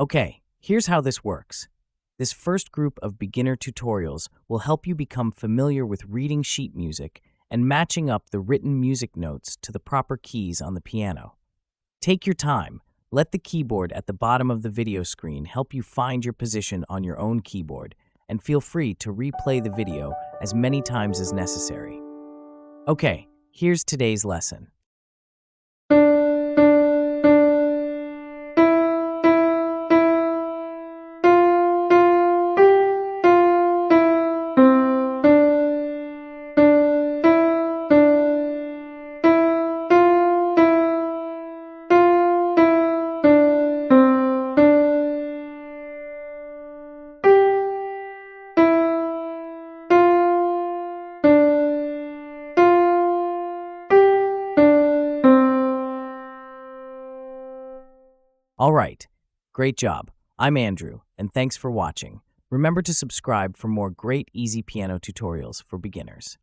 Okay, here's how this works. This first group of beginner tutorials will help you become familiar with reading sheet music and matching up the written music notes to the proper keys on the piano. Take your time. Let the keyboard at the bottom of the video screen help you find your position on your own keyboard, and feel free to replay the video as many times as necessary. Okay, here's today's lesson. All right, great job. I'm Andrew, and thanks for watching. Remember to subscribe for more great easy piano tutorials for beginners.